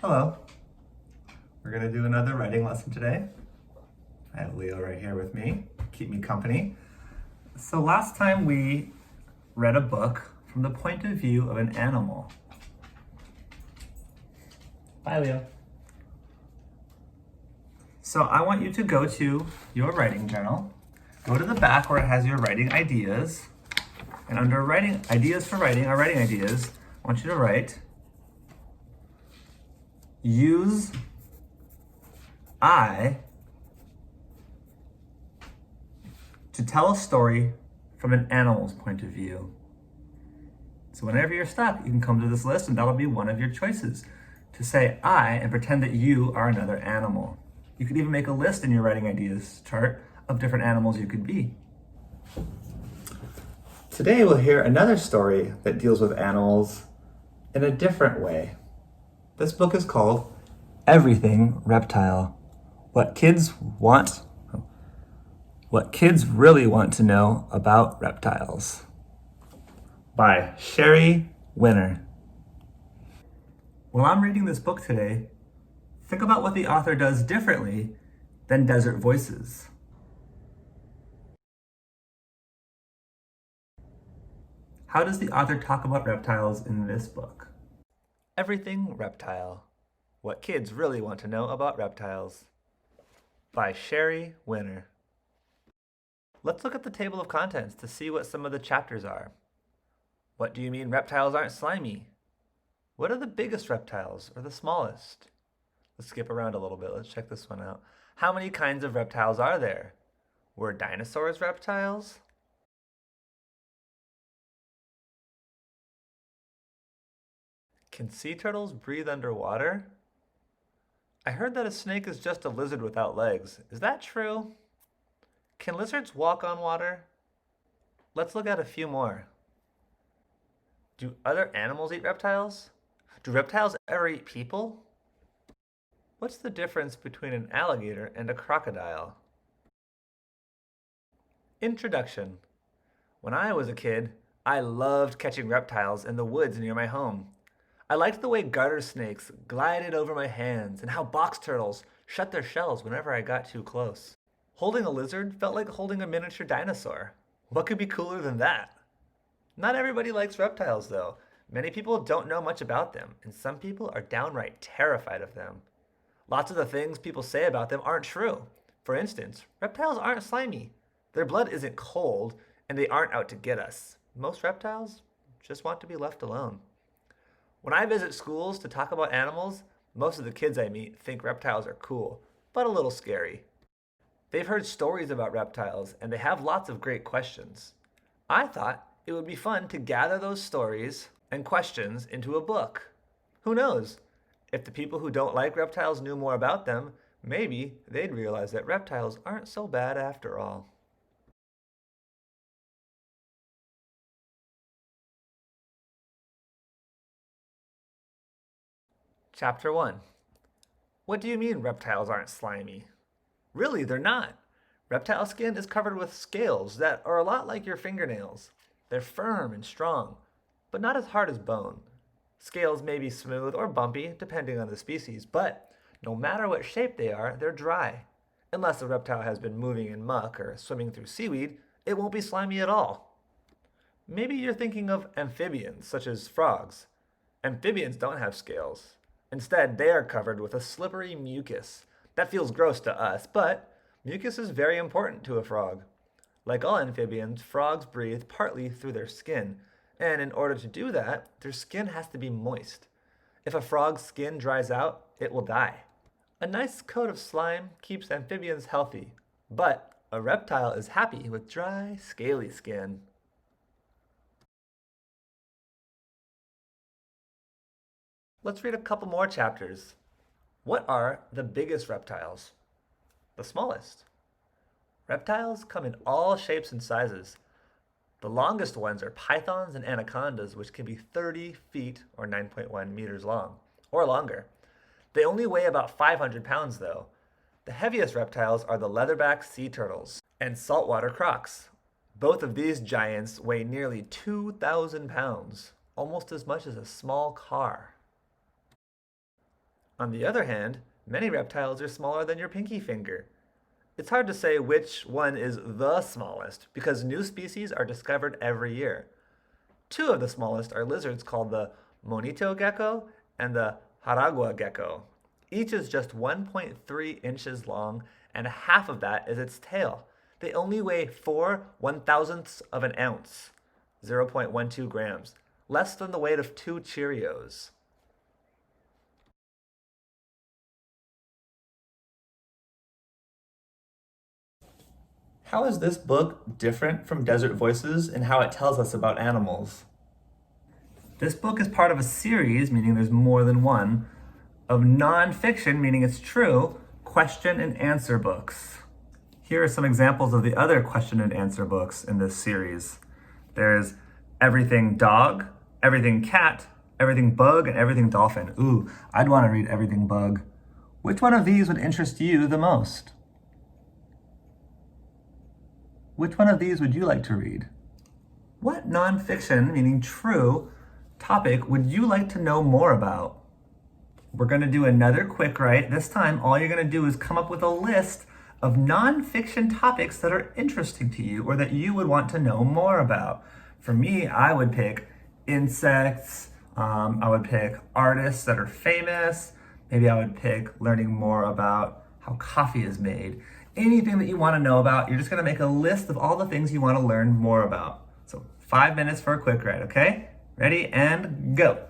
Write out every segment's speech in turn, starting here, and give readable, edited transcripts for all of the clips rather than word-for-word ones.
Hello. We're going to do another writing lesson today. I have Leo right here with me, keep me company. So last time we read a book from the point of view of an animal. Bye, Leo. So I want you to go to your writing journal, go to the back where it has your writing ideas, and under writing ideas for writing, or writing ideas, I want you to write, use I to tell a story from an animal's point of view. So whenever you're stuck, you can come to this list and that'll be one of your choices. To say I and pretend that you are another animal. You could even make a list in your writing ideas chart of different animals you could be. Today we'll hear another story that deals with animals in a different way. This book is called Everything Reptile. What kids really want to know about reptiles, by Sherry Winner. While I'm reading this book today, think about what the author does differently than Desert Voices. How does the author talk about reptiles in this book? Everything Reptile. What kids really want to know about reptiles, by Sherry Winner. Let's look at the table of contents to see what some of the chapters are. What do you mean reptiles aren't slimy? What are the biggest reptiles or the smallest? Let's skip around a little bit. Let's check this one out. How many kinds of reptiles are there? Were dinosaurs reptiles? Can sea turtles breathe underwater? I heard that a snake is just a lizard without legs. Is that true? Can lizards walk on water? Let's look at a few more. Do other animals eat reptiles? Do reptiles ever eat people? What's the difference between an alligator and a crocodile? Introduction. When I was a kid, I loved catching reptiles in the woods near my home. I liked the way garter snakes glided over my hands and how box turtles shut their shells whenever I got too close. Holding a lizard felt like holding a miniature dinosaur. What could be cooler than that? Not everybody likes reptiles though. Many people don't know much about them, and some people are downright terrified of them. Lots of the things people say about them aren't true. For instance, reptiles aren't slimy. Their blood isn't cold, and they aren't out to get us. Most reptiles just want to be left alone. When I visit schools to talk about animals, most of the kids I meet think reptiles are cool, but a little scary. They've heard stories about reptiles and they have lots of great questions. I thought it would be fun to gather those stories and questions into a book. Who knows? If the people who don't like reptiles knew more about them, maybe they'd realize that reptiles aren't so bad after all. Chapter 1. What do you mean reptiles aren't slimy? Really, they're not. Reptile skin is covered with scales that are a lot like your fingernails. They're firm and strong, but not as hard as bone. Scales may be smooth or bumpy, depending on the species, but no matter what shape they are, they're dry. Unless the reptile has been moving in muck or swimming through seaweed, it won't be slimy at all. Maybe you're thinking of amphibians, such as frogs. Amphibians don't have scales. Instead, they are covered with a slippery mucus. That feels gross to us, but mucus is very important to a frog. Like all amphibians, frogs breathe partly through their skin, and in order to do that, their skin has to be moist. If a frog's skin dries out, it will die. A nice coat of slime keeps amphibians healthy, but a reptile is happy with dry, scaly skin. Let's read a couple more chapters. What are the biggest reptiles? The smallest. Reptiles come in all shapes and sizes. The longest ones are pythons and anacondas, which can be 30 feet or 9.1 meters long, or longer. They only weigh about 500 pounds though. The heaviest reptiles are the leatherback sea turtles and saltwater crocs. Both of these giants weigh nearly 2,000 pounds, almost as much as a small car. On the other hand, many reptiles are smaller than your pinky finger. It's hard to say which one is the smallest because new species are discovered every year. Two of the smallest are lizards called the Monito gecko and the Haragua gecko. Each is just 1.3 inches long, and half of that is its tail. They only weigh 4/1000ths of an ounce, 0.12 grams, less than the weight of two Cheerios. How is this book different from Desert Voices in how it tells us about animals? This book is part of a series, meaning there's more than one, of nonfiction, meaning it's true, question and answer books. Here are some examples of the other question and answer books in this series. There's Everything Dog, Everything Cat, Everything Bug, and Everything Dolphin. Ooh, I'd want to read Everything Bug. Which one of these would interest you the most? Which one of these would you like to read? What nonfiction, meaning true, topic would you like to know more about? We're going to do another quick write. This time, all you're going to do is come up with a list of nonfiction topics that are interesting to you or that you would want to know more about. For me, I would pick insects. I would pick artists that are famous. Maybe I would pick learning more about how coffee is made. Anything that you want to know about, you're just going to make a list of all the things you want to learn more about. So 5 minutes for a quick write, okay? Ready and go.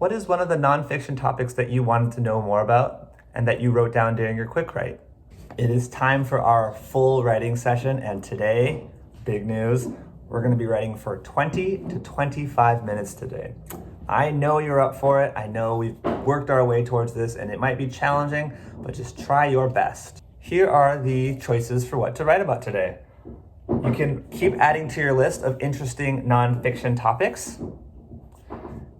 What is one of the nonfiction topics that you wanted to know more about and that you wrote down during your quick write? It is time for our full writing session, and today, big news, we're going to be writing for 20 to 25 minutes today. I know you're up for it. I know we've worked our way towards this and it might be challenging, but just try your best. Here are the choices for what to write about today. You can keep adding to your list of interesting nonfiction topics.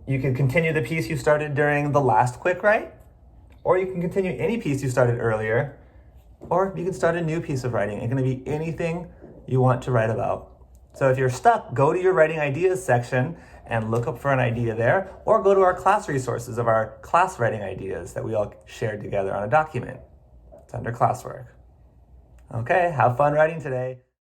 You can continue the piece you started during the last quick write, or you can continue any piece you started earlier, or you can start a new piece of writing. It's going to be anything you want to write about. So if you're stuck, go to your writing ideas section and look up for an idea there, or go to our class resources of our class writing ideas that we all shared together on a document. It's under classwork. Okay, have fun writing today.